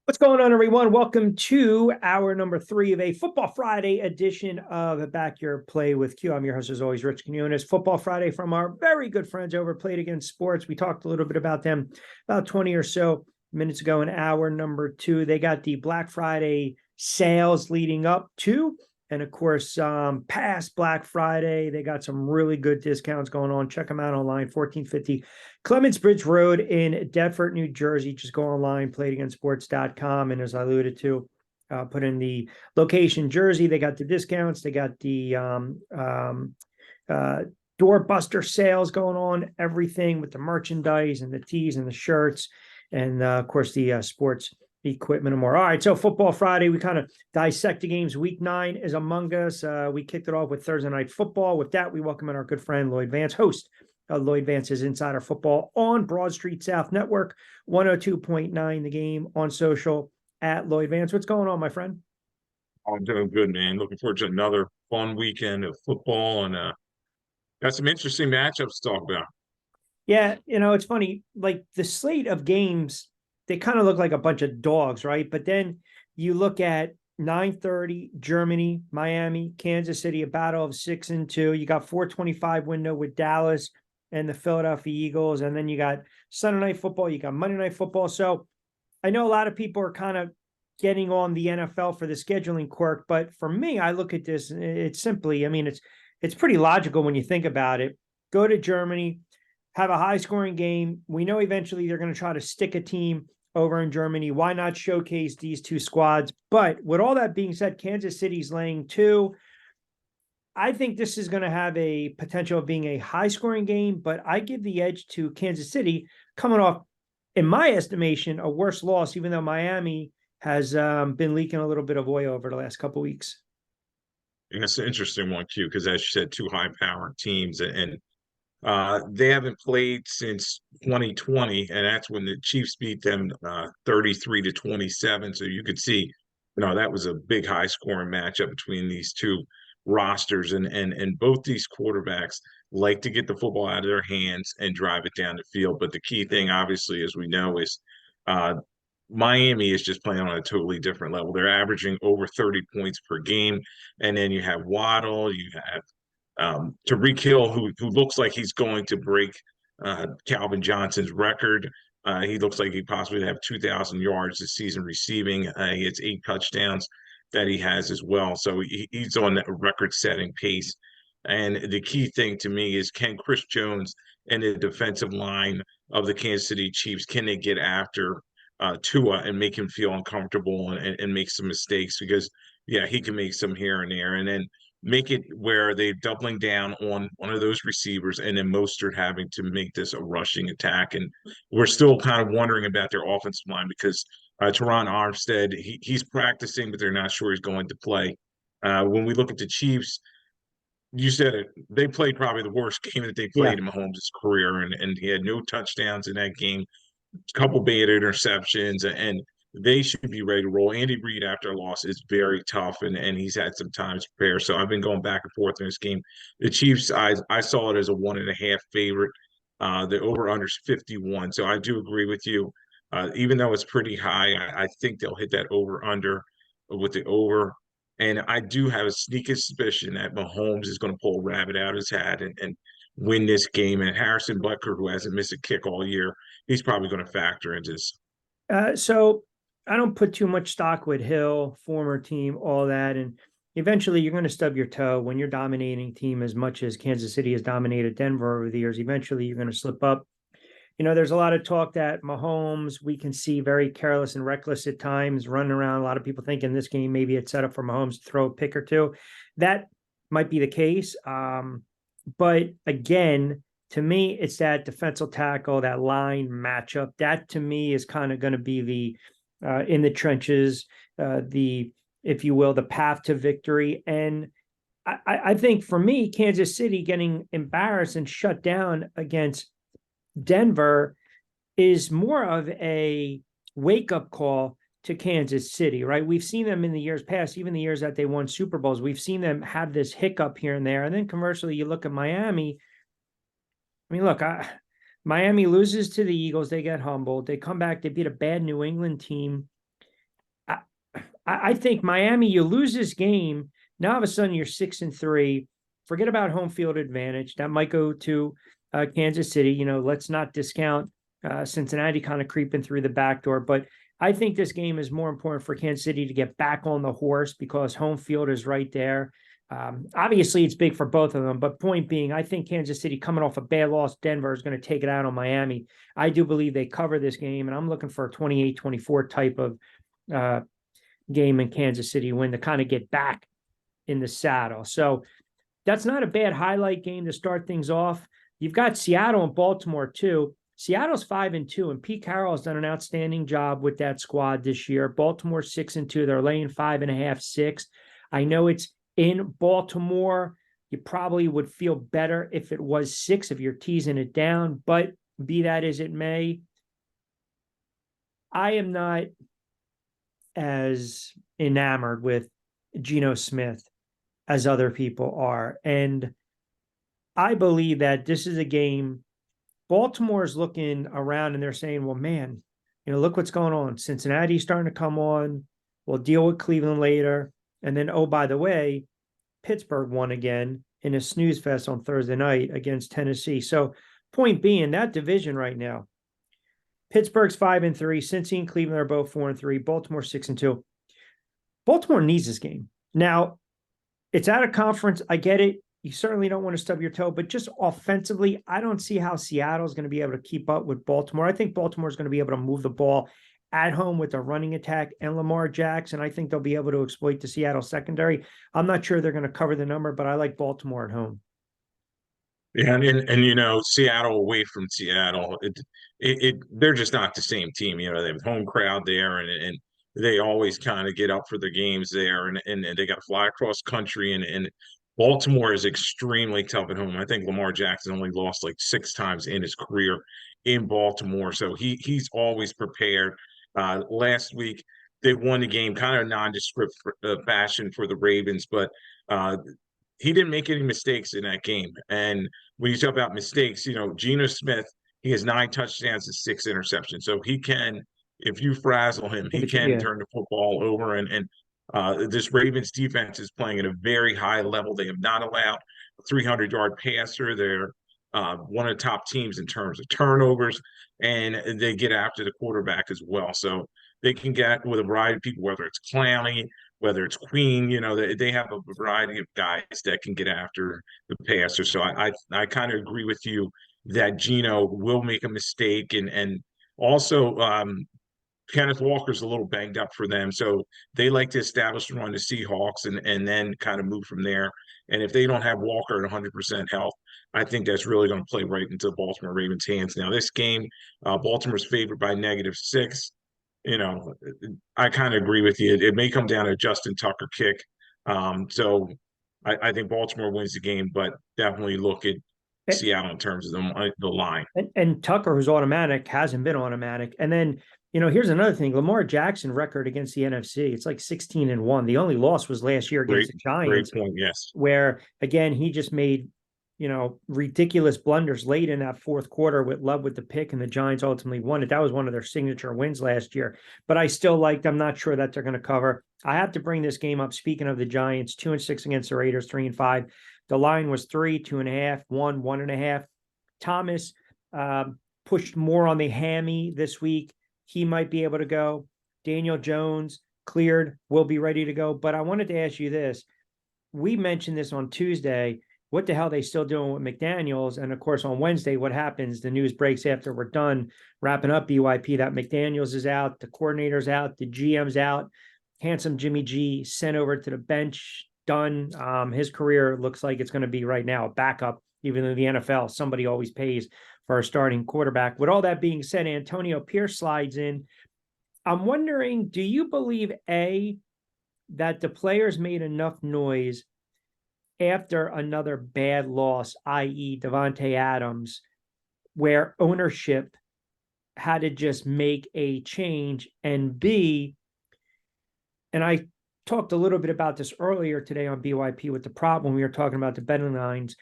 What's going on, everyone? Welcome to hour number 3 of a Football Friday edition of Back Your Play with Q. I'm your host, as always, Rich Quinones. Football Friday from our very good friends over at Played Against Sports. We talked a little bit about them about 20 or so minutes ago in hour number 2. They got the Black Friday sales leading up to, and of course, past Black Friday. They got some really good discounts going on. Check them out online, 1450 Clements Bridge Road in Deptford, New Jersey. Just go online, playedagainstsports.com. And as I alluded to, put in the location Jersey. They got the discounts. They got the doorbuster sales going on, everything with the merchandise and the tees and the shirts. And of course, the sports equipment and more. All right, so Football Friday, we kind of dissect the games. Week 9 is among us. We kicked it off with Thursday Night Football. With that, we welcome in our good friend Lloyd Vance, host Lloyd Vance's Insider Football on Broad Street South Network, 102.9 The Game, on social at Lloyd Vance. What's going on, my friend? I'm doing good, man. Looking forward to another fun weekend of football and got some interesting matchups to talk about. Yeah, it's funny. Like the slate of games, they kind of look like a bunch of dogs, right? But then you look at 9:30, Germany, Miami, Kansas City, a battle of 6-2. You got 4:25 window with Dallas and the Philadelphia Eagles, and then you got Sunday Night Football, you got Monday Night Football. So I know a lot of people are kind of getting on the NFL for the scheduling quirk, but for me, I look at this. It's simply, I mean, it's pretty logical when you think about it. Go to Germany, have a high scoring game. We know eventually they're going to try to stick a team over in Germany. Why not showcase these two squads? But with all that being said, Kansas City's laying 2. I think this is going to have a potential of being a high scoring game, but I give the edge to Kansas City coming off, in my estimation, a worse loss, even though Miami has been leaking a little bit of oil over the last couple of weeks. And it's an interesting one, Q, because as you said, two high-powered teams, and they haven't played since 2020, and that's when the Chiefs beat them 33-27. So you could see, that was a big high-scoring matchup between these two rosters, and both these quarterbacks like to get the football out of their hands and drive it down the field. But the key thing, obviously, as we know, is uh, Miami is just playing on a totally different level. They're averaging over 30 points per game, and then you have Waddle, you have Tyreek Hill, who looks like he's going to break Calvin Johnson's record. He looks like he possibly have 2,000 yards this season receiving. He has 8 touchdowns that he has as well. So he's on a record-setting pace. And the key thing to me is, can Chris Jones and the defensive line of the Kansas City Chiefs, can they get after Tua and make him feel uncomfortable and make some mistakes? Because, yeah, he can make some here and there. And then make it where they're doubling down on one of those receivers, and then Mostert having to make this a rushing attack. And we're still kind of wondering about their offensive line because Teron Armstead, he's practicing, but they're not sure he's going to play. When we look at the Chiefs, you said it, they played probably the worst game that they Yeah. played in Mahomes' career, and he had no touchdowns in that game, a couple bad interceptions, and they should be ready to roll. Andy Reid, after a loss, is very tough, and he's had some time to prepare. So I've been going back and forth in this game. The Chiefs, I saw it as a 1.5 favorite. The over under is 51. So I do agree with you. Even though it's pretty high, I think they'll hit that over under with the over. And I do have a sneaky suspicion that Mahomes is going to pull a rabbit out of his hat and win this game. And Harrison Butker, who hasn't missed a kick all year, he's probably going to factor into this. So I don't put too much stock with Hill, former team, all that. And eventually you're going to stub your toe when you're dominating team as much as Kansas City has dominated Denver over the years. Eventually you're going to slip up. There's a lot of talk that Mahomes, we can see very careless and reckless at times, running around. A lot of people thinking this game, maybe it's set up for Mahomes to throw a pick or two. That might be the case. But again, to me, it's that defensive tackle, that line matchup. That to me is kind of going to be the in the trenches, the, if you will, the path to victory. And I think for me, Kansas City getting embarrassed and shut down against Denver is more of a wake-up call to Kansas City, right? We've seen them in the years past, even the years that they won Super Bowls. We've seen them have this hiccup here and there. And then conversely, you look at Miami. I mean, look, Miami loses to the Eagles. They get humbled. They come back. They beat a bad New England team. I think Miami, you lose this game. Now all of a sudden you're 6-3. Forget about home field advantage. That might go to Kansas City. Let's not discount Cincinnati kind of creeping through the back door. But I think this game is more important for Kansas City to get back on the horse because home field is right there. Obviously, it's big for both of them. But point being, I think Kansas City coming off a bad loss, Denver is going to take it out on Miami. I do believe they cover this game, and I'm looking for a 28-24 type of game in Kansas City win to kind of get back in the saddle. So that's not a bad highlight game to start things off. You've got Seattle and Baltimore too. Seattle's 5-2, and Pete Carroll has done an outstanding job with that squad this year. Baltimore 6-2. They're laying 5.5, 6. I know it's in Baltimore. You probably would feel better if it was 6 if you're teasing it down, but be that as it may, I am not as enamored with Geno Smith as other people are. And I believe that this is a game Baltimore is looking around and they're saying, well, man, look what's going on. Cincinnati's starting to come on. We'll deal with Cleveland later. And then, oh, by the way, Pittsburgh won again in a snooze fest on Thursday night against Tennessee. So point being, that division right now, Pittsburgh's 5-3. Cincy and Cleveland are both 4-3. Baltimore 6-2. Baltimore needs this game. Now, it's out of conference. I get it. You certainly don't want to stub your toe, but just offensively, I don't see how Seattle's going to be able to keep up with Baltimore. I think Baltimore is going to be able to move the ball at home with a running attack and Lamar Jackson. I think they'll be able to exploit the Seattle secondary. I'm not sure they're going to cover the number, but I like Baltimore at home. Yeah, and Seattle away from Seattle, they're just not the same team. They have a home crowd there, and they always kind of get up for the games there, and they got to fly across country, and Baltimore is extremely tough at home. I think Lamar Jackson only lost like 6 times in his career in Baltimore, so he's always prepared. Last week they won the game kind of nondescript fashion for the Ravens, but he didn't make any mistakes in that game. And when you talk about mistakes, Geno Smith, he has 9 touchdowns and 6 interceptions. So he can, if you frazzle him, he can turn the football over. And this Ravens defense is playing at a very high level. They have not allowed a 300-yard passer. They're one of the top teams in terms of turnovers, and they get after the quarterback as well. So they can get with a variety of people, whether it's Clowney, whether it's Queen, they have a variety of guys that can get after the passer. So I kind of agree with you that Geno will make a mistake, and also Kenneth Walker's a little banged up for them, so they like to establish the run to Seahawks and then kind of move from there. And if they don't have Walker at 100% health, I think that's really going to play right into the Baltimore Ravens' hands. Now, this game, Baltimore's favored by -6. I kind of agree with you. It may come down to a Justin Tucker kick. So I think Baltimore wins the game, but definitely look at Seattle in terms of the line. And Tucker, who's automatic, hasn't been automatic. And then, here's another thing. Lamar Jackson record against the NFC, it's like 16-1. The only loss was last year against the Giants. Great point, yes. Where, again, he just made ridiculous blunders late in that fourth quarter with Love with the pick, and the Giants ultimately won it. That was one of their signature wins last year. But I still I'm not sure that they're going to cover. I have to bring this game up. Speaking of the Giants, 2-6 against the Raiders, 3-5. The line was 3, 2.5, 1, 1.5. Thomas pushed more on the hammy this week. He might be able to go. Daniel Jones cleared, will be ready to go. But I wanted to ask you this. We mentioned this on Tuesday. What the hell are they still doing with McDaniels? And of course, on Wednesday, what happens? The news breaks after we're done wrapping up BYP that McDaniels is out, the coordinator's out, the GM's out. Handsome Jimmy G sent over to the bench, done. His career looks like it's going to be right now a backup, even though the NFL, somebody always pays for a starting quarterback. With all that being said, Antonio Pierce slides in. I'm wondering, do you believe, A, that the players made enough noise after another bad loss, i.e. Davante Adams, where ownership had to just make a change? And B, and I talked a little bit about this earlier today on BYP with the problem we were talking about the betting lines.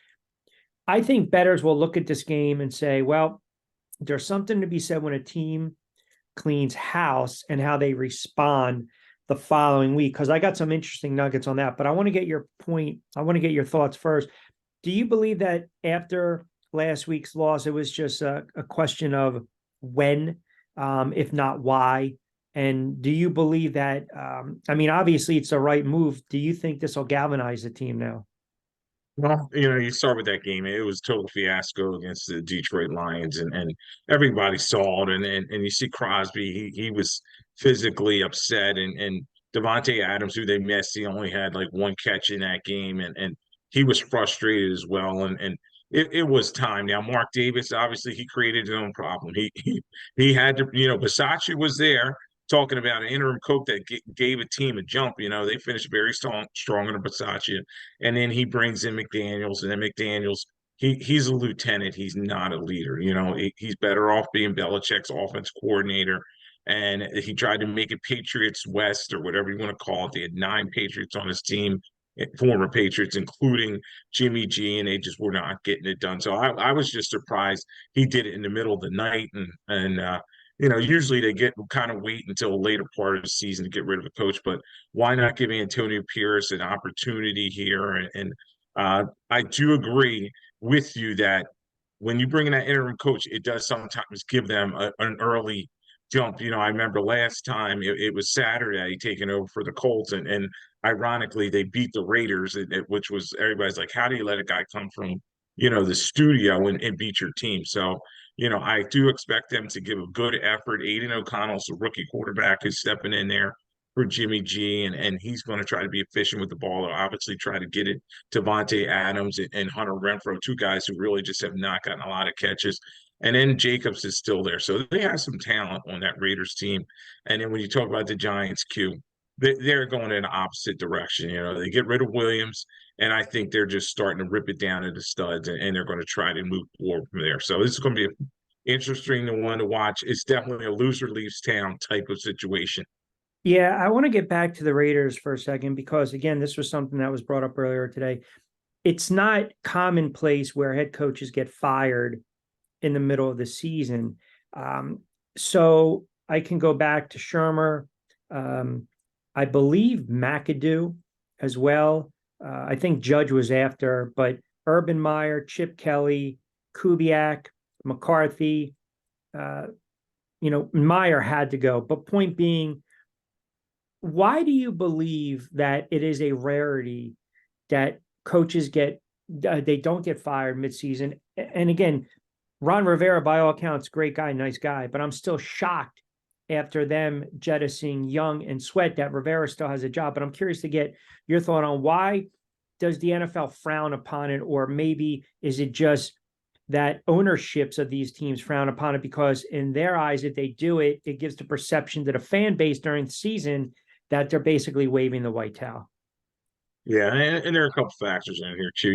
I think bettors will look at this game and say, well, there's something to be said when a team cleans house and how they respond the following week? Because I got some interesting nuggets on that, but I want to get your point. I want to get your thoughts first. Do you believe that after last week's loss, it was just a question of when, if not why? And do you believe that, I mean, obviously it's the right move. Do you think this will galvanize the team now? Well, you start with that game. It was a total fiasco against the Detroit Lions, and everybody saw it. And you see Crosby, he was physically upset, and Devontae Adams, who they missed, he only had like one catch in that game, and he was frustrated as well. And it was time. Now, Mark Davis, obviously, he created his own problem. He had to, Bisaccia was there talking about an interim coach that gave a team a jump. They finished very strong under Bisaccia. And then he brings in McDaniels, and then McDaniels, he's a lieutenant. He's not a leader. He's better off being Belichick's offense coordinator. And he tried to make it Patriots West or whatever you want to call it. They had 9 Patriots on his team, former Patriots, including Jimmy G, and they just were not getting it done. So I was just surprised he did it in the middle of the night. And usually they kind of wait until the later part of the season to get rid of a coach, but why not give Antonio Pierce an opportunity here? And I do agree with you that when you bring in that interim coach, it does sometimes give them an early jump. I remember last time it was Saturday taking over for the Colts, and ironically they beat the Raiders, which was everybody's like, how do you let a guy come from the studio and beat your team? So I do expect them to give a good effort. Aiden O'Connell's a rookie quarterback who's stepping in there for Jimmy G, and he's going to try to be efficient with the ball. They'll obviously try to get it to Vontae Adams and Hunter Renfrow, 2 guys who really just have not gotten a lot of catches. And then Jacobs is still there. So they have some talent on that Raiders team. And then when you talk about the Giants, they're going in the opposite direction. They get rid of Williams, and I think they're just starting to rip it down to the studs, and they're going to try to move forward from there. So this is going to be an interesting one to watch. It's definitely a loser leaves town type of situation. Yeah, I want to get back to the Raiders for a second because, again, this was something that was brought up earlier today. It's not commonplace where head coaches get fired in the middle of the season. So I can go back to Shermer. I believe McAdoo as well. I think Judge was after, but Urban Meyer, Chip Kelly, Kubiak, McCarthy, Meyer had to go. But point being, why do you believe that it is a rarity that coaches they don't get fired midseason? And again, Ron Rivera, by all accounts, great guy, nice guy, but I'm still shocked after them jettisoning Young and Sweat that Rivera still has a job. But I'm curious to get your thought on why does the NFL frown upon it, or maybe is it just that ownerships of these teams frown upon it because in their eyes, if they do it, it gives the perception to the fan base during the season that they're basically waving the white towel. Yeah, and there are a couple factors in here too.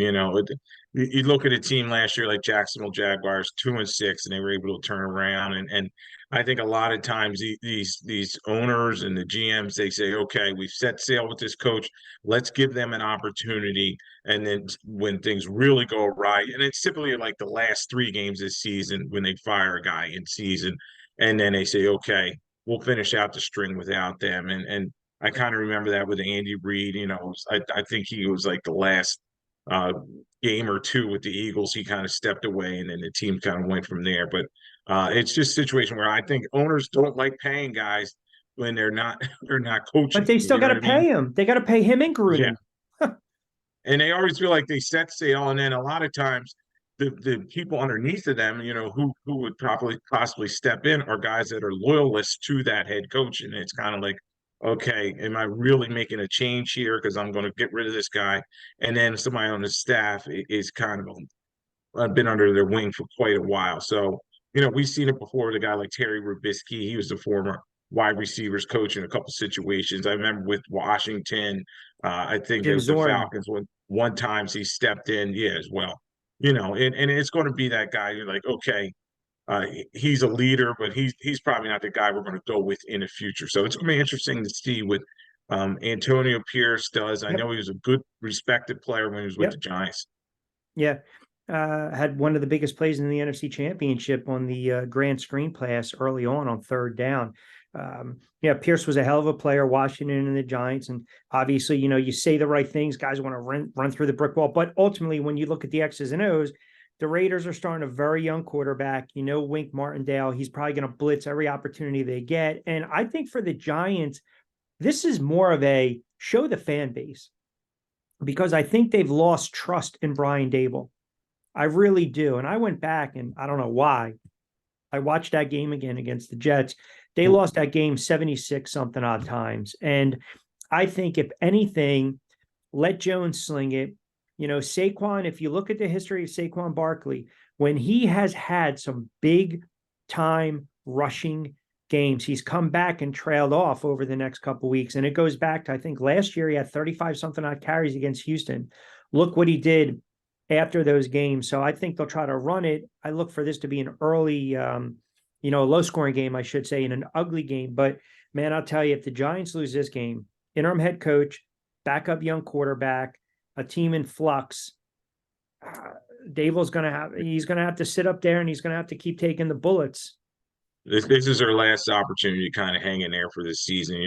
You look at a team last year like Jacksonville Jaguars, 2-6, and they were able to turn around. And I think a lot of times these owners and the GMs, they say, okay, we've set sail with this coach. Let's give them an opportunity. And then when things really go right, and it's typically like the last 3 games this season when they fire a guy in season, and then they say, okay, we'll finish out the string without them. And I kind of remember that with Andy Reid. I think he was like the last game or 2 with the Eagles. He kind of stepped away, and then the team kind of went from there. But it's just a situation where I think owners don't like paying guys when they're not But coaching. they still got to pay him. They got to pay him and Yeah, Gruden. and they always feel like they set sail, and then a lot of times the people underneath of them, who would probably possibly step in are guys that are loyalists to that head coach, and it's kind of like, okay, am I really making a change here because I'm going to get rid of this guy? And then somebody on the staff is kind of been under their wing for quite a while. So, we've seen it before with a guy like Terry Rubisky. He was the former wide receivers coach in a couple situations. I remember with Washington, I think Jim the Zorn. Falcons, when one times he stepped in, yeah, as well. And it's going to be that guy. You're like, okay, he's a leader, but he's probably not the guy we're going to go with in the future. So it's going to be interesting to see what Antonio Pierce does. I Yep. know he was a good, respected player when he was with the Giants. Yeah. Had one of the biggest plays in the NFC Championship on the grand screen pass early on 3rd down. Yeah, Pierce was a hell of a player, Washington and the Giants. And obviously, you say the right things. Guys want to run through the brick wall. But ultimately, when you look at the X's and O's, the Raiders are starting a very young quarterback. Wink Martindale, he's probably going to blitz every opportunity they get. And I think for the Giants, this is more of a show the fan base, because I think they've lost trust in Brian Daboll. I really do. And I went back, and I don't know why. I watched that game again against the Jets. They lost that game 76 something odd times. And I think if anything, let Jones sling it. Saquon, if you look at the history of Saquon Barkley, when he has had some big time rushing games, he's come back and trailed off over the next couple of weeks. And it goes back to, I think last year he had 35 something odd carries against Houston. Look what he did after those games. So I think they'll try to run it. I look for this to be an early, low scoring game, I should say, in an ugly game. But man, I'll tell you, if the Giants lose this game, interim head coach, backup young quarterback, a team in flux, Daboll's he's going to have to sit up there, and he's going to have to keep taking the bullets. This is their last opportunity to kind of hang in there for this season.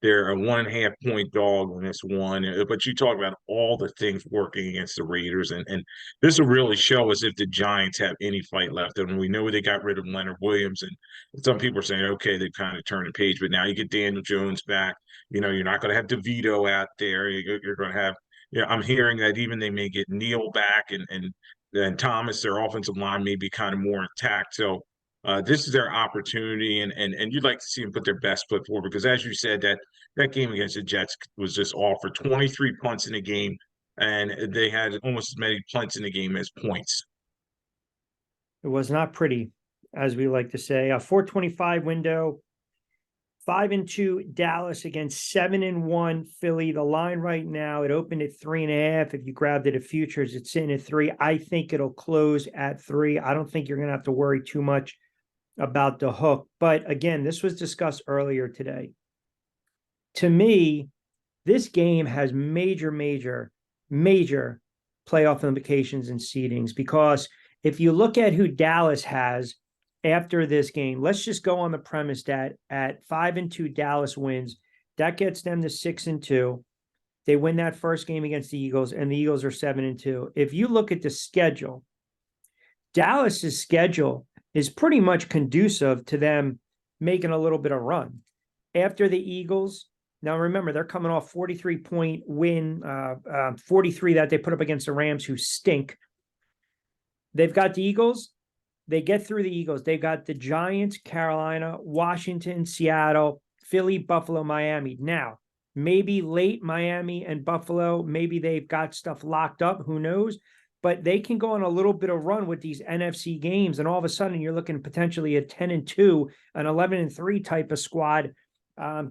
They're a 1.5 point dog in this one, but you talk about all the things working against the Raiders, and this will really show us if the Giants have any fight left. And we know they got rid of Leonard Williams, and some people are saying, okay, they've kind of turned the page, but now you get Daniel Jones back. You're not going to have DeVito out there. You're going to have, I'm hearing that even they may get Neal back, and Thomas, their offensive line, may be kind of more intact. So this is their opportunity, and you'd like to see them put their best foot forward, because, as you said, that game against the Jets was just off for 23 punts in the game, and they had almost as many punts in the game as points. It was not pretty, as we like to say. A 425 window, 5-2 Dallas against 7-1 Philly. The line right now, it opened at 3.5. If you grabbed it at futures, it's sitting at 3. I think it'll close at 3. I don't think you're going to have to worry too much about the hook. But again, this was discussed earlier today. To me, this game has major playoff implications and seedings, because if you look at who Dallas has after this game, let's just go on the premise that at 5-2 Dallas wins, that gets them to 6-2. They win that first game against the Eagles, and the Eagles are 7-2. If you look at the schedule, Dallas's schedule is pretty much conducive to them making a little bit of run. After the Eagles, now remember, they're coming off 43-point win, 43 that they put up against the Rams, who stink. They've got the Eagles. They get through the Eagles. They've got the Giants, Carolina, Washington, Seattle, Philly, Buffalo, Miami. Now, maybe late Miami and Buffalo, maybe they've got stuff locked up. Who knows? But they can go on a little bit of run with these NFC games, and all of a sudden you're looking potentially at 10-2, an 11-3 type of squad,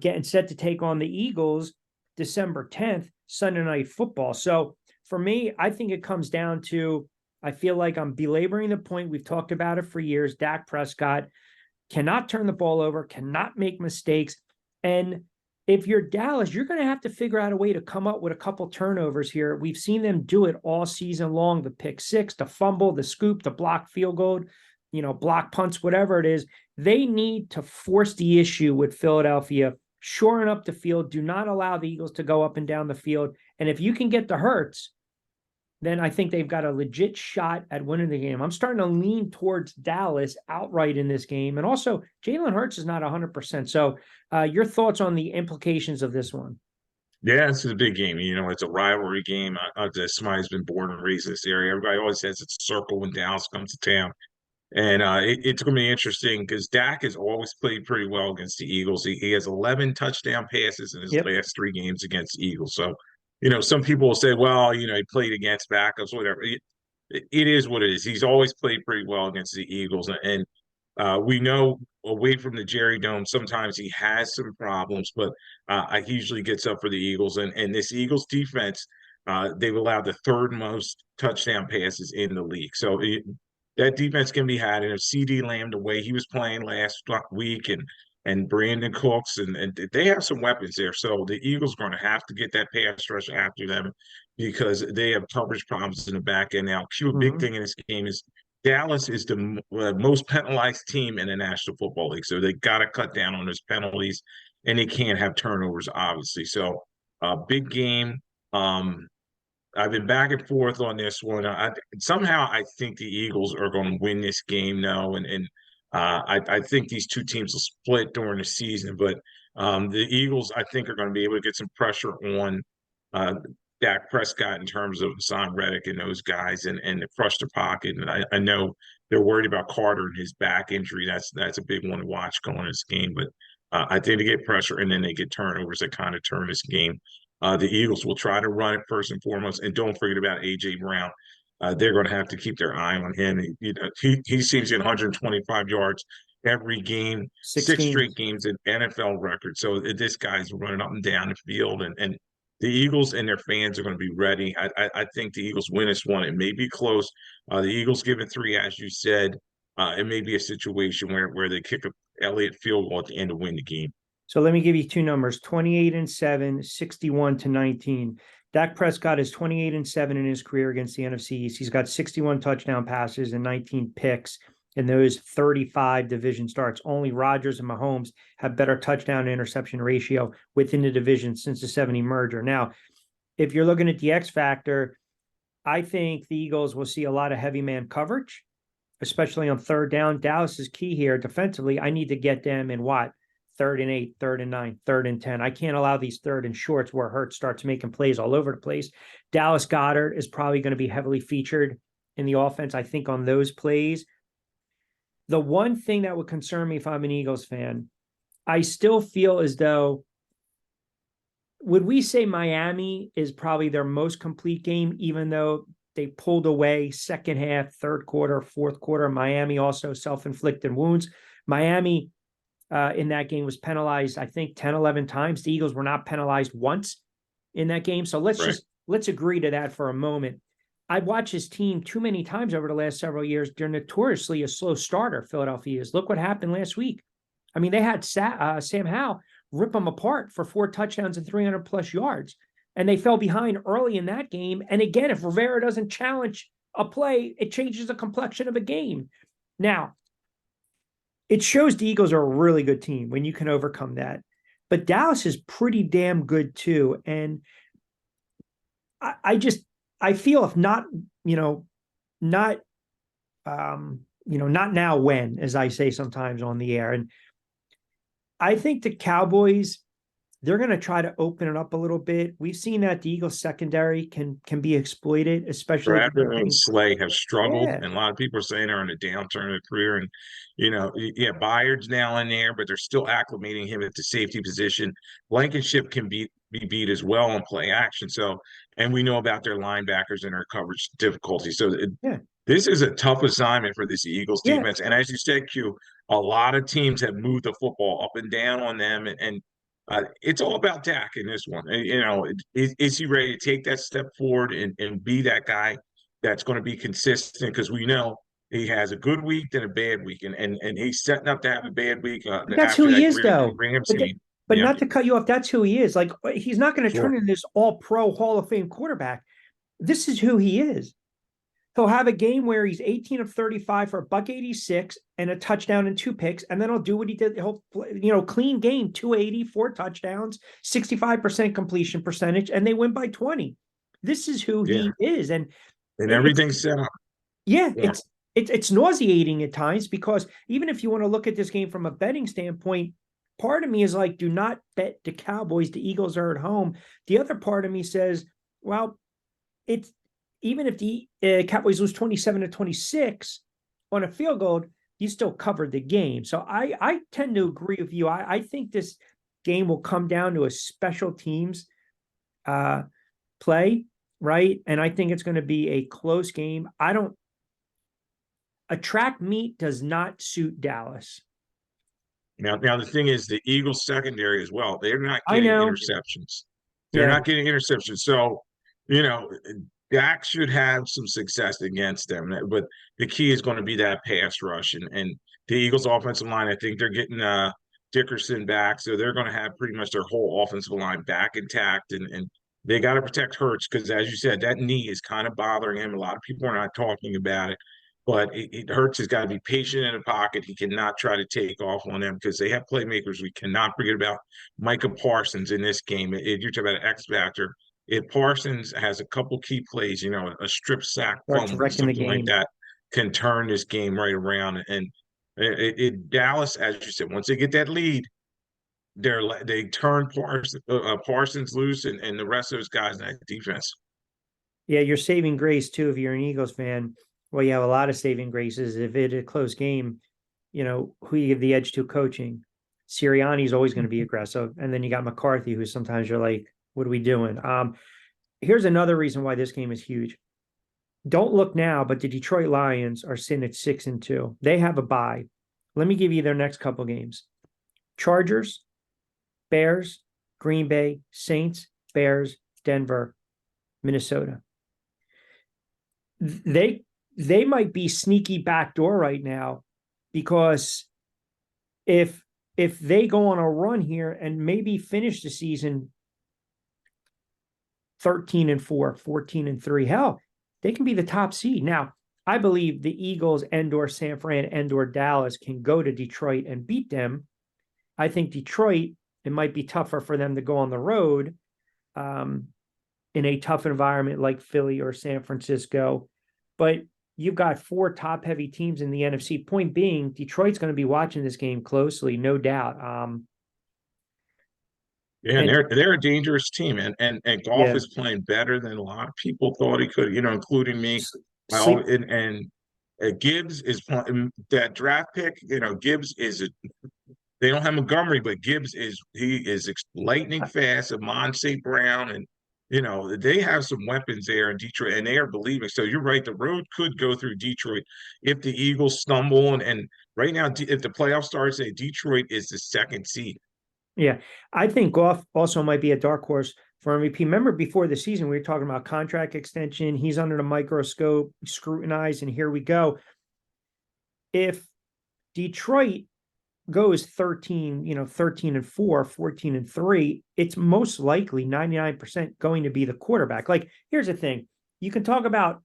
getting set to take on the Eagles December 10th, Sunday Night Football. So for me, I think it comes down to, I feel like I'm belaboring the point. We've talked about it for years. Dak Prescott cannot turn the ball over, cannot make mistakes. And if you're Dallas, you're going to have to figure out a way to come up with a couple turnovers here. We've seen them do it all season long: the pick six, the fumble, the scoop, the block field goal, block punts, whatever it is. They need to force the issue with Philadelphia, shoring up the field. Do not allow the Eagles to go up and down the field. And if you can get the Hurts, then I think they've got a legit shot at winning the game. I'm starting to lean towards Dallas outright in this game. And also, Jalen Hurts is not 100%. So your thoughts on the implications of this one? Yeah, this is a big game. It's a rivalry game. Somebody's been born and raised in this area. Everybody always says it's a circle when Dallas comes to town. And it's going to be interesting, because Dak has always played pretty well against the Eagles. He has 11 touchdown passes in his last 3 games against the Eagles. So, some people will say, well, he played against backups, whatever. It is what it is. He's always played pretty well against the Eagles. And we know, away from the Jerry Dome, sometimes he has some problems, but he usually gets up for the Eagles. And this Eagles defense, they've allowed the 3rd most touchdown passes in the league. So that defense can be had. And if CeeDee Lamb, the way he was playing last week, and Brandon Cooks, and they have some weapons there. So the Eagles are going to have to get that pass rush after them, because they have coverage problems in the back end now. Big thing in this game is Dallas is the most penalized team in the National Football League, so they got to cut down on those penalties, and they can't have turnovers, obviously. So, big game. Um, I've been back and forth on this one. Somehow I think the Eagles are going to win this game now, and I think these two teams will split during the season. But the Eagles, I think, are going to be able to get some pressure on uh, Dak Prescott in terms of Hassan Reddick and those guys, and crush the pocket. And I know they're worried about Carter and his back injury. That's a big one to watch going in this game. But I think they get pressure and then they get turnovers that kind of turn this game. The Eagles will try to run it first and foremost, and don't forget about AJ Brown. They're going to have to keep their eye on him. He seems to get 125 yards every game, Six six straight games. games in NFL record. So this guy's running up and down the field, and the Eagles and their fans are going to be ready. I think the Eagles win this one. It may be close. The Eagles give it three, as you said. It may be a situation where they kick a Elliott field goal at the end to win the game. So let me give you two numbers: 28-7, 61-19. Dak Prescott is 28-7 in his career against the NFC East. He's got 61 touchdown passes and 19 picks in those 35 division starts. Only Rodgers and Mahomes have better touchdown to interception ratio within the division since the 70 merger. Now, if you're looking at the X factor, I think the Eagles will see a lot of heavy man coverage, especially on third down. Dallas is key here defensively. I need to get them in what? 3rd and 8, 3rd and 9, 3rd and 10. I can't allow these 3rd and shorts where Hurts starts making plays all over the place. Dallas Goedert is probably going to be heavily featured in the offense, I think, on those plays. The one thing that would concern me if I'm an Eagles fan, I still feel as though, would we say Miami is probably their most complete game, even though they pulled away second half, third quarter, fourth quarter? Miami also self-inflicted wounds. Miami in that game was penalized, I think, 10, 11 times. The Eagles were not penalized once in that game. So let's agree to that for a moment. I've watched his team too many times over the last several years. They're notoriously a slow starter, Philadelphia is. Look what happened last week. I mean, they had Sam Howell rip them apart for 4 touchdowns and 300 plus yards. And they fell behind early in that game. And again, if Rivera doesn't challenge a play, it changes the complexion of a game. Now, it shows the Eagles are a really good team when you can overcome that. But Dallas is pretty damn good too. And I feel if not, not now, when, as I say sometimes on the air. And I think the Cowboys, they're going to try to open it up a little bit. We've seen that the Eagles secondary can be exploited, especially Bradford and Slay have struggled, Yeah. and a lot of people are saying they're in a downturn of their career. And yeah, Byard's now in there, but they're still acclimating him at the safety position. Blankenship can be beat as well on play action. So, and we know about their linebackers and their coverage difficulty. So, Yeah. this is a tough assignment for this Eagles Yeah. defense. And as you said, Q, a lot of teams have moved the football up and down on them, and it's all about Dak in this one. Is he ready to take that step forward and be that guy that's going to be consistent? Because we know he has a good week then a bad week, and he's setting up to have a bad week But that's who after he that is, though. Rams But, game. but Yeah, not to cut you off, that's who he is. Like, he's not going to turn sure. into this all-pro Hall of Fame quarterback. This is who he is. He'll have a game where he's 18 of 35 for a $186 and a touchdown and 2 picks, and then he'll do what he did. He'll, clean game, 280, 4 touchdowns, 65% completion percentage, and they win by 20. This is who Yeah, he is, and and it's everything's set up. yeah, Yeah. it's nauseating at times, because even if you want to look at this game from a betting standpoint, part of me is like, do not bet the Cowboys. The Eagles are at home. The other part of me says, well, it's even if the Cowboys lose 27-26 on a field goal, you still covered the game. So I tend to agree with you. I think this game will come down to a special teams play, right? And I think it's going to be a close game. A track meet does not suit Dallas. Now the thing is, the Eagles secondary as well. They're not I getting know. interceptions. They're Yeah. not getting interceptions. So, you know, Dak should have some success against them. But the key is going to be that pass rush. And the Eagles offensive line, I think they're getting Dickerson back. So they're going to have pretty much their whole offensive line back intact. And they got to protect Hurts because, as you said, that knee is kind of bothering him. A lot of people are not talking about it. but Hurts has got to be patient in the pocket. He cannot try to take off on them because they have playmakers. We cannot forget about Micah Parsons in this game. If you're talking about X factor, if Parsons has a couple key plays, a strip sack, Starts fumble, wrecking the something like game. that, can turn this game right around. And Dallas, as you said, once they get that lead, they turn Parsons loose, and the rest of those guys in that defense. Yeah, you're saving grace too if you're an Eagles fan. Well, you have a lot of saving graces. If it's a close game, who you give the edge to coaching. Sirianni's always going to be aggressive. And then you got McCarthy, who sometimes you're like, what are we doing? Here's another reason why this game is huge. Don't look now, but the Detroit Lions are sitting at 6-2. They have a bye. Let me give you their next couple games. Chargers, Bears, Green Bay, Saints, Bears, Denver, Minnesota. They might be sneaky backdoor right now, because if they go on a run here and maybe finish the season 13-4, 14-3, hell, they can be the top seed. Now, I believe the Eagles and/or San Fran and/or Dallas can go to Detroit and beat them. I think Detroit, it might be tougher for them to go on the road in a tough environment like Philly or San Francisco. But you've got 4 top-heavy teams in the NFC. Point being, Detroit's going to be watching this game closely, no doubt. Yeah, and they're a dangerous team, and Goff Yeah, is playing better than a lot of people thought he could, including me. sleep. Gibbs is playing that draft pick. Gibbs is they don't have Montgomery, but Gibbs is lightning fast. Amon St. Brown, and they have some weapons there in Detroit, and they are believing. So you're right. The road could go through Detroit if the Eagles stumble, and right now, if the playoff starts, Detroit is the 2nd seed. Yeah, I think Goff also might be a dark horse for MVP. Remember, before the season, we were talking about contract extension. He's under the microscope, scrutinized, and here we go. If Detroit goes 13-4, 14-3, it's most likely 99% going to be the quarterback. Like, here's the thing. You can talk about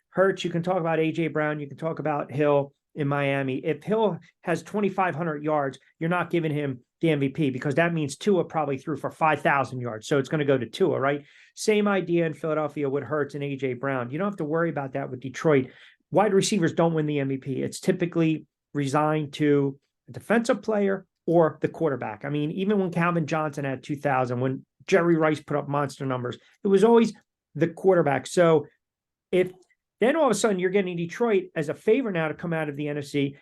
Hurts, you can talk about AJ Brown, you can talk about Hill in Miami. If Hill has 2,500 yards, you're not giving him the MVP, because that means Tua probably threw for 5,000 yards. So it's going to go to Tua, right? Same idea in Philadelphia with Hurts and AJ Brown. You don't have to worry about that with Detroit. Wide receivers don't win the MVP. It's typically resigned to a defensive player or the quarterback. I mean, even when Calvin Johnson had 2,000, when Jerry Rice put up monster numbers, it was always the quarterback. So if then all of a sudden you're getting Detroit as a favor now to come out of the NFC,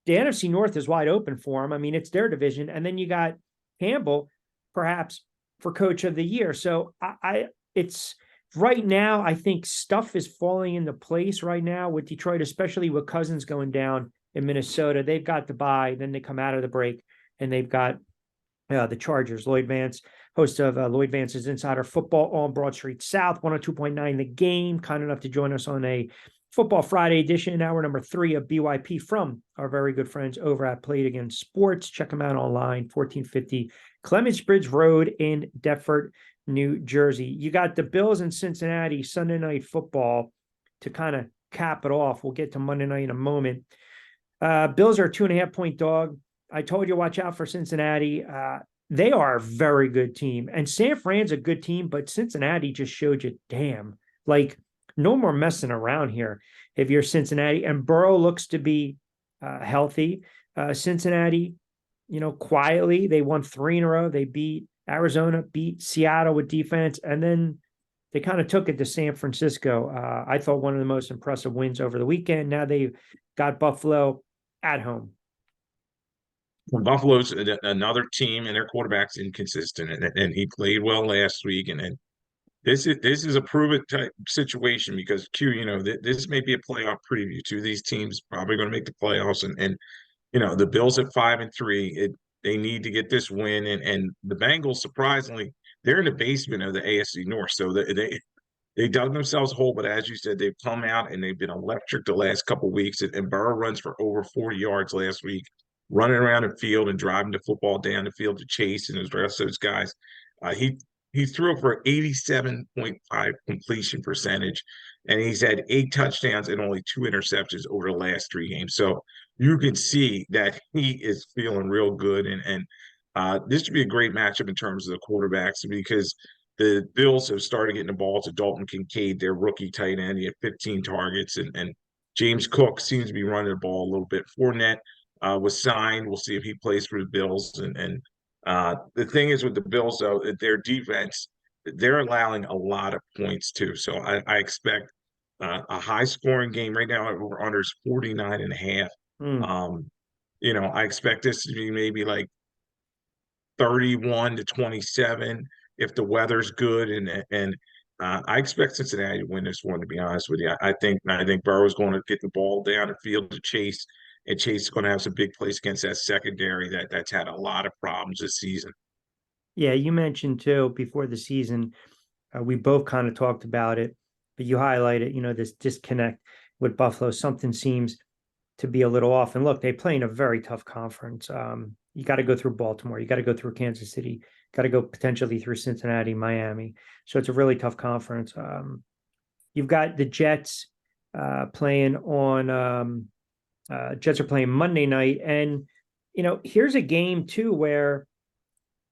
the NFC North is wide open for them. I mean, it's their division. And then you got Campbell, perhaps, for coach of the year. So it's right now, I think stuff is falling into place right now with Detroit, especially with Cousins going down in Minnesota. They've got the bye, then they come out of the break, and they've got the Chargers. Lloyd Vance, host of Lloyd Vance's Insider Football on Broad Street South, 102.9 The Game, kind enough to join us on a Football Friday edition, hour number 3 of BYP from our very good friends over at Play It Again Sports. Check them out online, 1450 Clements Bridge Road in Deptford, New Jersey. You got the Bills in Cincinnati, Sunday Night Football, to kind of cap it off. We'll get to Monday night in a moment. Bills are a 2.5-point dog. I told you, watch out for Cincinnati. They are a very good team. And San Fran's a good team, but Cincinnati just showed you, damn, like, no more messing around here if you're Cincinnati. And Burrow looks to be healthy. Cincinnati, quietly, they won 3 in a row. They beat Arizona, beat Seattle with defense, and then they kind of took it to San Francisco. I thought one of the most impressive wins over the weekend. Now they've got Buffalo at home. Buffalo's another team, and their quarterback's inconsistent, and he played well last week, and this is a prove it type situation, because this may be a playoff preview. 2 of these teams probably going to make the playoffs, and the Bills at 5-3, they need to get this win, and the Bengals, surprisingly, they're in the basement of the AFC North, so they dug themselves a hole. But as you said, they've come out and they've been electric the last couple of weeks, and Burrow runs for over 40 yards last week, running around the field and driving the football down the field to Chase and the rest of those guys. He threw for 87.5 completion percentage, and he's had 8 touchdowns and only 2 interceptions over the last 3 games. So you can see that he is feeling real good, and this should be a great matchup in terms of the quarterbacks because the Bills have started getting the ball to Dalton Kincaid, their rookie tight end. He had 15 targets, and James Cook seems to be running the ball a little bit. Fournette was signed. We'll see if he plays for the Bills. And the thing is with the Bills, though, their defense, they're allowing a lot of points too. So I expect a high scoring game right now. Over under is 49 and a half. Hmm. I expect this to be maybe like 31-27 if the weather's good, and I expect Cincinnati to win this one. To be honest with you, I think Burrow's going to get the ball down the field to Chase, and Chase is going to have some big plays against that secondary that's had a lot of problems this season. Yeah, you mentioned too before the season, we both kind of talked about it, but you highlighted, this disconnect with Buffalo. Something seems to be a little off. And look, they play in a very tough conference. You got to go through Baltimore. You got to go through Kansas City. Got to go potentially through Cincinnati, Miami. So it's a really tough conference. You've got the Jets playing on. Jets are playing Monday night, and here's a game too where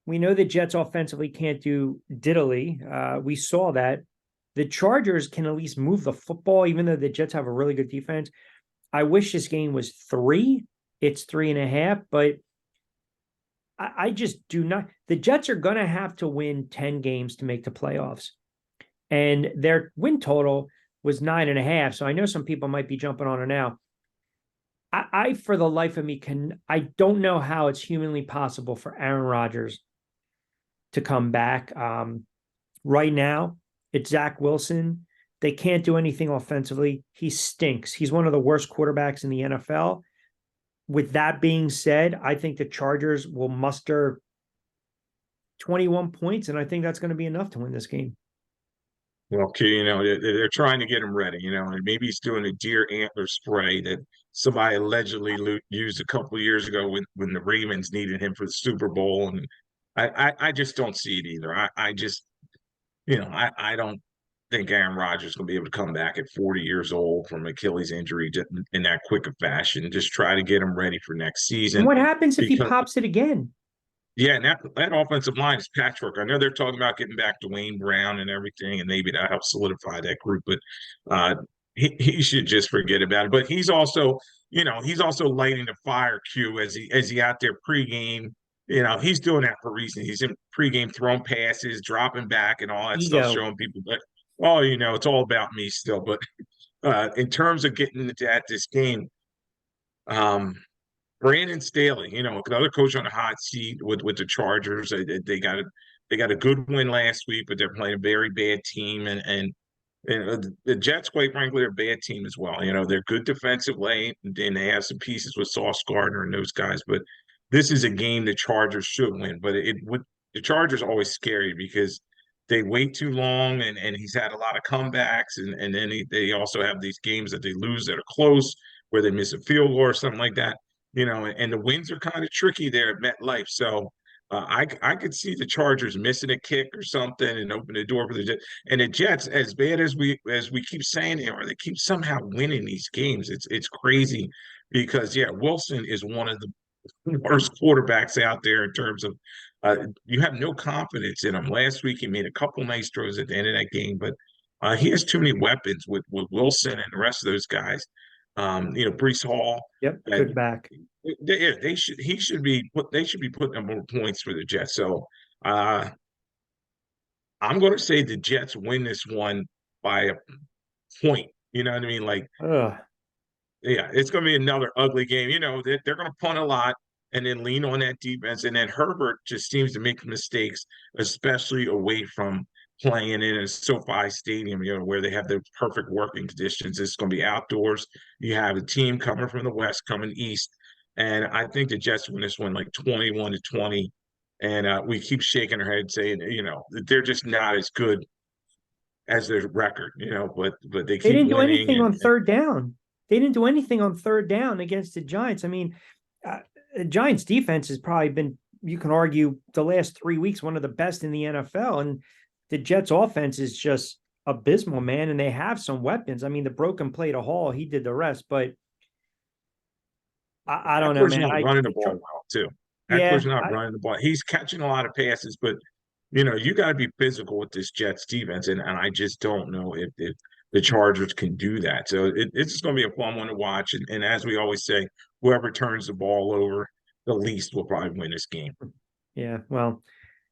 we know the Jets offensively can't do diddly. We saw that the Chargers can at least move the football, even though the Jets have a really good defense. I wish this game was 3. It's 3.5, but I just do not. The Jets are going to have to win 10 games to make the playoffs. And their win total was 9.5. So I know some people might be jumping on it now. I for the life of me, I don't know how it's humanly possible for Aaron Rodgers to come back. Right now, it's Zach Wilson. They can't do anything offensively. He stinks. He's one of the worst quarterbacks in the NFL. With that being said, I think the Chargers will muster 21 points, and I think that's going to be enough to win this game. Well, they're trying to get him ready, and maybe he's doing a deer antler spray that somebody allegedly used a couple of years ago when the Ravens needed him for the Super Bowl. And I just don't see it either. I just, I don't think Aaron Rodgers is going to be able to come back at 40 years old from Achilles injury in that quick of fashion. Just try to get him ready for next And season what happens if he because pops it again? yeah, and that offensive line is patchwork. I know they're talking about getting back Dwayne Brown and everything, and maybe that helps solidify that group. But he should just forget about it. But he's also lighting the fire, Q, as he out there pregame. He's doing that for a reason. He's in pregame throwing passes, dropping back, and all that stuff, Ego. showing people that it's all about me still. But in terms of getting at this game, Brandon Staley, another coach on the hot seat with the Chargers. They got a good win last week, but they're playing a very bad team, and the Jets, quite frankly, are a bad team as well. They're good defensively, and they have some pieces with Sauce Gardner and those guys. But this is a game the Chargers should win. But the Chargers always scary because they wait too long, and he's had a lot of comebacks, and then they also have these games that they lose that are close, where they miss a field goal or something like that. And the wins are kind of tricky there at MetLife. So I could see the Chargers missing a kick or something and open the door for the Jets. And the Jets, as bad as we keep saying they keep somehow winning these games. It's crazy because Wilson is one of the worst quarterbacks out there in terms of you have no confidence in him. Last week he made a couple nice throws at the end of that game, but he has too many weapons with Wilson and the rest of those guys. Breece Hall. Yep, good back. He should be they should be putting up more points for the Jets. So I'm going to say the Jets win this one by a point. You know what I mean? Like, Ugh. yeah, it's going to be another ugly game. They're going to punt a lot and then lean on that defense. And then Herbert just seems to make mistakes, especially away from playing in a SoFi Stadium, where they have the perfect working conditions. It's going to be outdoors. You have a team coming from the West, coming east. And I think the Jets win this one like 21-20. And we keep shaking our head saying, they're just not as good as their record, but they They keep didn't do winning. anything on third down. They didn't do anything on third down against the Giants. I mean, the Giants defense has probably been, you can argue, the last 3 weeks, one of the best in the NFL. And the Jets offense is just abysmal, man, and they have some weapons. I mean, the broken play to Hall, he did the rest, but I don't know, Eckler's man. not running the ball well, too. Yeah, Eckler's not running the ball. He's catching a lot of passes, but you got to be physical with this Jets defense, and I just don't know if the Chargers can do that. So it's just going to be a fun one to watch. And as we always say, whoever turns the ball over the least will probably win this game. yeah. Well,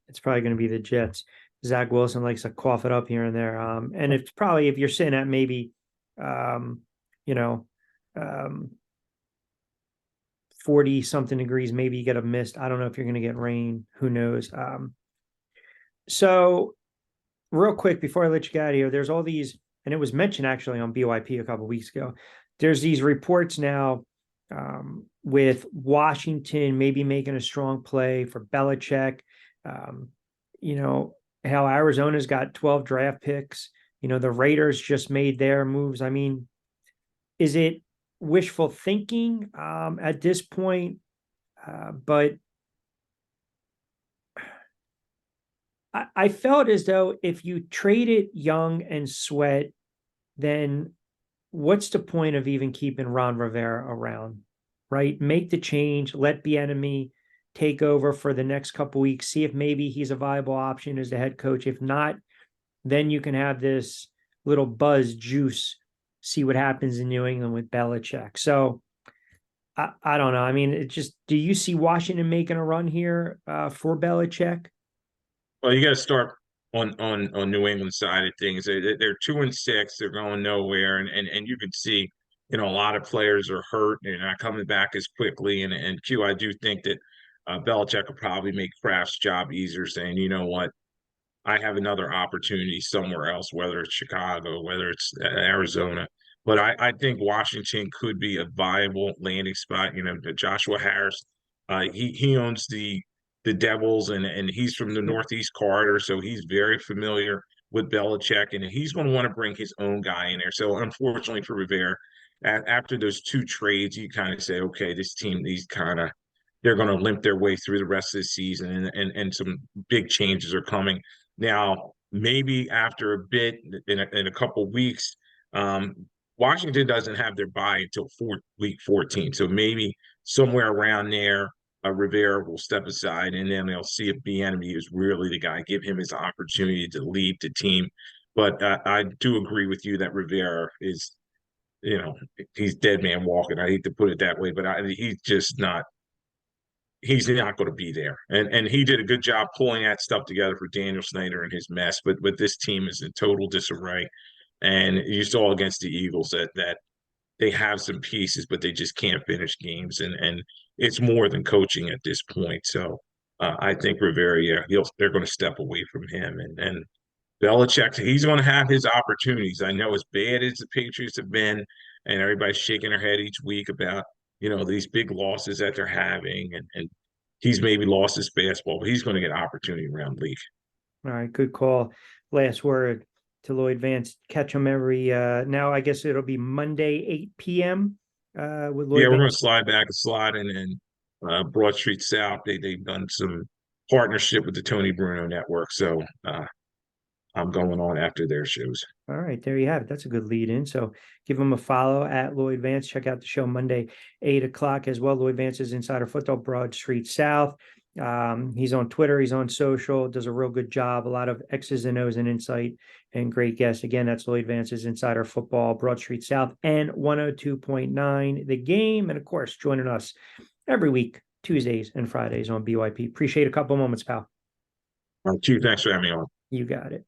it's probably going to be the Jets. Zach Wilson likes to cough it up here and there. And it's probably if you're sitting at maybe, um, you know, 40 something degrees, maybe you get a mist. I don't know if you're going to get rain. Who knows? So real quick before I let you get out of here, there's all these, and it was mentioned actually on BYP a couple of weeks ago. There's these reports now with Washington maybe making a strong play for Belichick. You know, how Arizona's got 12 draft picks. You know, the Raiders just made their moves. I mean, is it wishful thinking at this point? But I felt as though if you traded Young and Sweat, then what's the point of even keeping Ron Rivera around, right? Make the change, let Bieniemy take over for the next couple weeks, see if maybe he's a viable option as the head coach. If not, then you can have this little buzz juice, see what happens in New England with Belichick. So I don't know. I mean, it just, do you see Washington making a run here for Belichick? Well, you got to start on New England side of things. They're 2-6. They're going nowhere, and you can see, a lot of players are hurt. They're not coming back as quickly. And Q, I do think that Belichick will probably make Kraft's job easier, saying, you know what, I have another opportunity somewhere else, whether it's Chicago, whether it's Arizona. But I think Washington could be a viable landing spot. Joshua Harris, he owns the Devils, and he's from the Northeast Corridor, so he's very familiar with Belichick, and he's going to want to bring his own guy in there. So unfortunately for Rivera, after those two trades, you kind of say, okay, this team, they're going to limp their way through the rest of the season, and some big changes are coming. Now, maybe after a bit, in a couple weeks, Washington doesn't have their bye until week 14. So maybe somewhere around there, Rivera will step aside, and then they'll see if Bieniemy is really the guy, give him his opportunity to lead the team. But I do agree with you that Rivera is, he's dead man walking. I hate to put it that way, but he's just not. He's not going to be there, and he did a good job pulling that stuff together for Daniel Snyder and his mess. But this team is in total disarray, and you saw against the Eagles that they have some pieces, but they just can't finish games, and it's more than coaching at this point. So I think Rivera, they're going to step away from him, and Belichick, he's going to have his opportunities. I know as bad as the Patriots have been, and everybody's shaking their head each week about these big losses that they're having, and he's maybe lost his fastball, but he's going to get opportunity around the league. All right, good call. Last word to Lloyd Vance. Catch him every now. I guess it'll be Monday, 8 p.m. With Lloyd. Yeah, we're Vance. going to slide back a slot, and Broad Street South. They've done some partnership with the Tony Bruno Network, so I'm going on after their shows. All right, there you have it. That's a good lead in. So give him a follow at Lloyd Vance. Check out the show Monday, 8 o'clock as well. Lloyd Vance's Insider Football, Broad Street South. He's on Twitter. He's on social. Does a real good job. A lot of X's and O's and insight and great guests. Again, that's Lloyd Vance's Insider Football, Broad Street South, and 102.9 The Game. And of course, joining us every week, Tuesdays and Fridays on BYP. Appreciate a couple moments, pal. Q, thanks for having me on. You got it.